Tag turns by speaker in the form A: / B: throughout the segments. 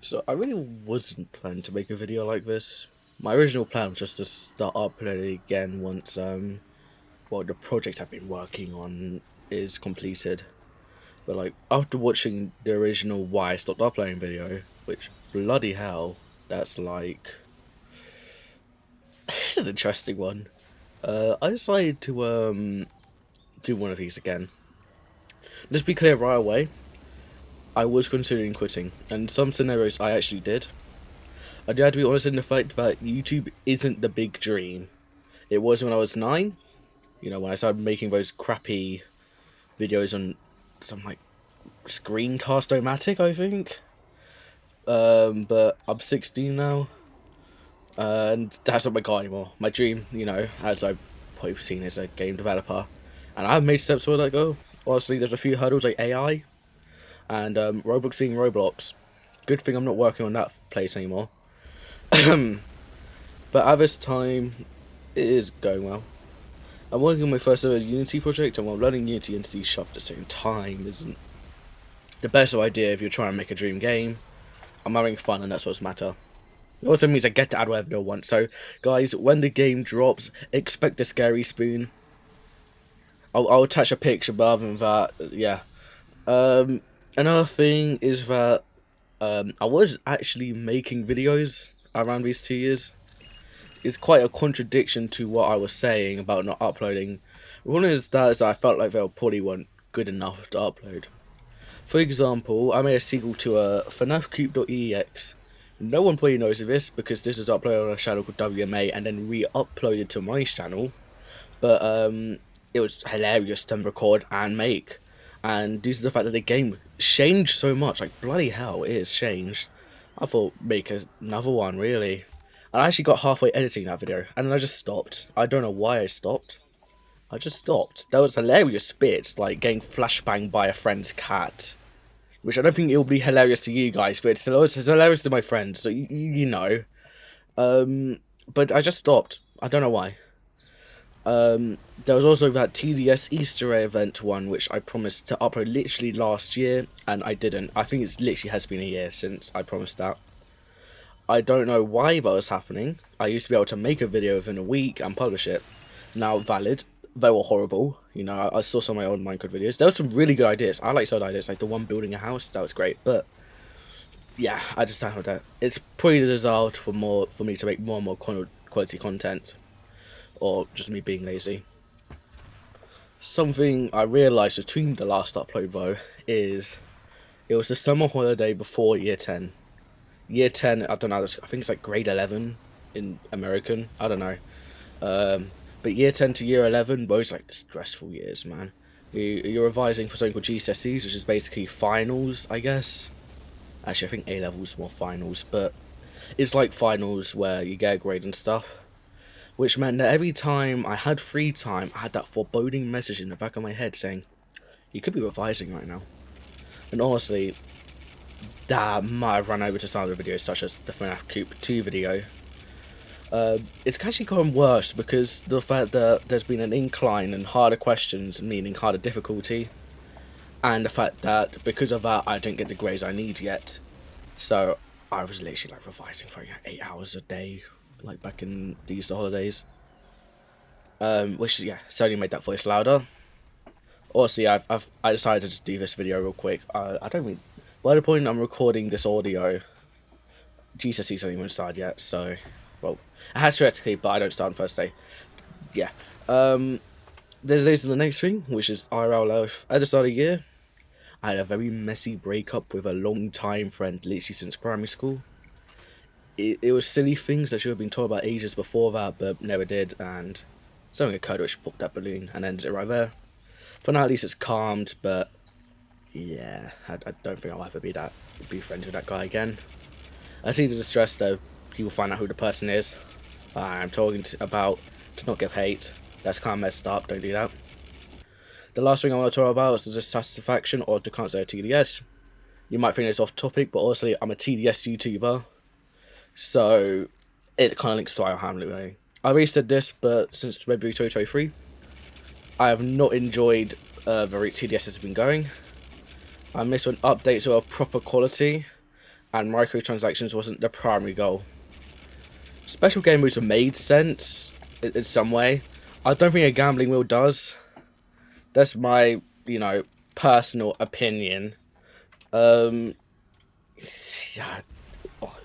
A: So I really wasn't planning to make a video like this. My original plan was just to start uploading again once the project I've been working on is completed. But like after watching the original why I stopped uploading video, which bloody hell, that's like it's an interesting one. I decided to do one of these again. Let's be clear right away. I was considering quitting, and some scenarios I actually did. I do have to be honest in the fact that YouTube isn't the big dream. It was when I was 9, when I started making those crappy videos on some like Screencast-O-Matic, I think. But I'm 16 now, and that's not my goal anymore. My dream, as I've probably seen, as a game developer, and I've made steps toward that goal. Honestly, there's a few hurdles like AI, and Roblox being Roblox. Good thing I'm not working on that place anymore. But at this time, it is going well. I'm working on my first ever Unity project, and while learning Unity and C# at the same time isn't the best idea if you're trying to make a dream game. I'm having fun, and that's what's matter. It also means I get to add whatever I want. So, guys, when the game drops, expect a scary spoon. I'll attach a picture, but other than that, yeah. Another thing is that I was actually making videos around these 2 years. It's quite a contradiction to what I was saying about not uploading. One is that I felt like they probably weren't good enough to upload. For example, I made a sequel to FNAF Coop.ex. No one probably knows of this because this was uploaded on a channel called WMA and then re-uploaded to my channel. But it was hilarious to record and make. And due to the fact that the game changed so much, like bloody hell, it has changed. I thought make another one really. And I actually got halfway editing that video and then I just stopped. I don't know why I stopped. I just stopped. That was hilarious bits, like getting flashbanged by a friend's cat. Which I don't think it'll be hilarious to you guys, but it's hilarious to my friends, so you know. But I just stopped. I don't know why. There was also that TDS Easter egg event one, which I promised to upload literally last year, and I didn't. I think it literally has been a year since I promised that. I don't know why that was happening. I used to be able to make a video within a week and publish it. Now valid. They were horrible. I saw some of my old Minecraft videos. There were some really good ideas. I like certain ideas, like the one building a house. That was great. But yeah, I just don't have that. It's pretty dissolved for me to make more and more quality content, or just me being lazy. Something I realised between the last upload though is it was the summer holiday before year 10. Year 10, I don't know. I think it's like grade 11 in American. I don't know. But year 10 to year 11, those like stressful years, man. You're revising for something called GCSEs, which is basically finals, I guess. Actually, I think A-levels more finals, but it's like finals where you get a grade and stuff. Which meant that every time I had free time, I had that foreboding message in the back of my head saying, you could be revising right now. And honestly, that might have run over to some other videos, such as the FNAF Coop 2 video. It's actually gotten worse because the fact that there's been an incline in harder questions, meaning harder difficulty, and the fact that because of that I didn't get the grades I need yet. So I was literally like revising for 8 hours a day, like back in the Easter holidays. Which yeah, certainly made that voice louder. Also, yeah, I decided to just do this video real quick. I don't mean by the point I'm recording this audio, GCSEs haven't even started yet, so. Well, I had theoretically, but I don't start on first day. Yeah. There's the next thing, which is IRL life. At the start of the year, I had a very messy breakup with a long-time friend, literally since primary school. It was silly things I should have been told about ages before that, but never did, and something occurred which popped that balloon and ended it right there. For now, at least it's calmed, but yeah, I don't think I'll ever be friends with that guy again. I see the distress though. People find out who the person is I'm talking about to not give hate. That's kind of messed up, don't do that. The last thing I want to talk about is the dissatisfaction or to can't say TDS. You might think it's off topic, but honestly, I'm a TDS YouTuber, so it kind of links to our Hamlet. I already said this, but since February 2023, I have not enjoyed the rate TDS has been going. I miss when updates are of proper quality, and microtransactions wasn't the primary goal. Special game modes have made sense in some way. I don't think a gambling wheel does. That's my, personal opinion. Yeah,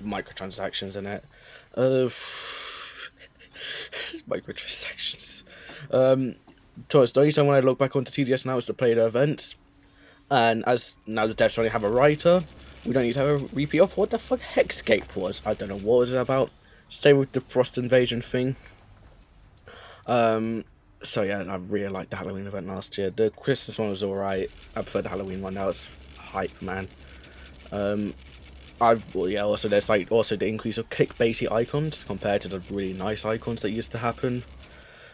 A: microtransactions in it. Microtransactions. Towards the only time when I look back onto TDS now is to play the events, and as now the devs only have a writer, we don't need to have a repeat of what the fuck Hexscape was. I don't know what it was about. Same with the Frost Invasion thing. So yeah, I really liked the Halloween event last year. The Christmas one was alright. I prefer the Halloween one. Now it's hype, man. Also there's also the increase of clickbaity icons compared to the really nice icons that used to happen,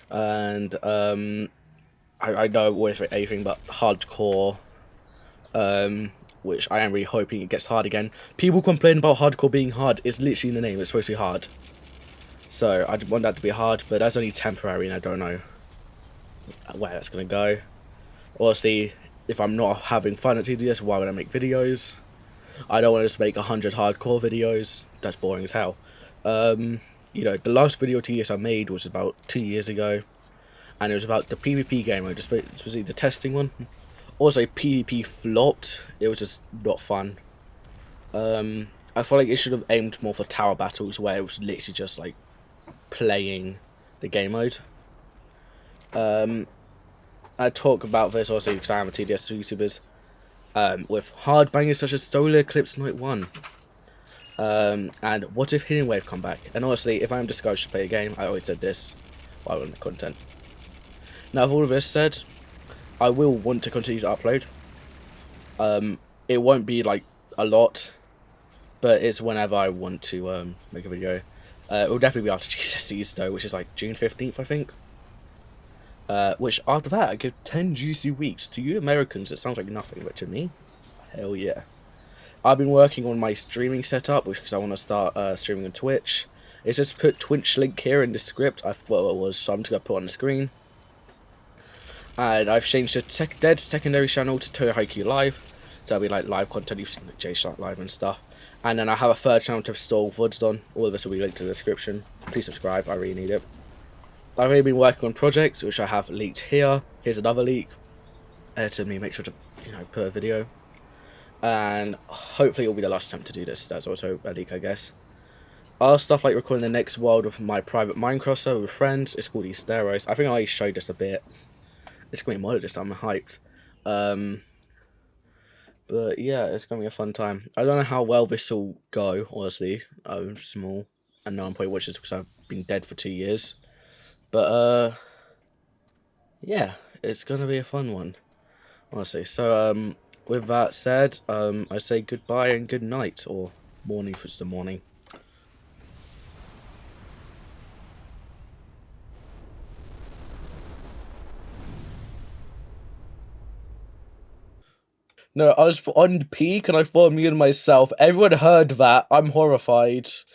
A: and I know with anything but hardcore, which I am really hoping it gets hard again. People complain about hardcore being hard. It's literally in the name. It's supposed to be hard. So I want that to be hard, but that's only temporary, and I don't know where that's gonna go. Obviously, if I'm not having fun at TDS, why would I make videos? I don't want to just make 100 hardcore videos. That's boring as hell. The last video TDS I made was about 2 years ago, and it was about the PvP game mode, especially the testing one. Also, PvP flopped. It was just not fun. I feel like it should have aimed more for tower battles, where it was literally just like playing the game mode. I talk about this also because I am a TDS YouTuber. With hard bangers such as Solar Eclipse Night 1. And what if Hidden Wave come back? And honestly, if I'm discouraged to play a game, I always said this, I want the content. Now, with all of this said, I will want to continue to upload. It won't be like a lot, but it's whenever I want to make a video. It will definitely be after GCSEs though, which is like June 15th, I think. Which after that, I give 10 juicy weeks. To you Americans, it sounds like nothing, but to me, hell yeah. I've been working on my streaming setup, which because I want to start streaming on Twitch. It's just put Twitch link here in the script. I thought it was, so I'm just going to put on the screen. And I've changed the dead secondary channel to Toho Haikyuu Live. So it'll be like live content you've seen, like J-Shark Live and stuff. And then I have a third channel to install VODs on. All of this will be linked in the description. Please subscribe, I really need it. I've already been working on projects, which I have leaked here. Here's another leak. Edited me, make sure to, put a video. And hopefully it'll be the last attempt to do this. That's also a leak, I guess. Other stuff like recording the next world of my private Minecraft server with friends. It's called Esteros. I think I already showed this a bit. It's going to be modded this time, I'm hyped. But yeah, it's going to be a fun time. I don't know how well this will go, honestly. I'm small, and no one probably watches because I've been dead for 2 years. But, yeah, it's going to be a fun one, honestly. So, with that said, I say goodbye and good night, or morning if it's the morning. No, I was on peak and I thought me and myself. Everyone heard that. I'm horrified.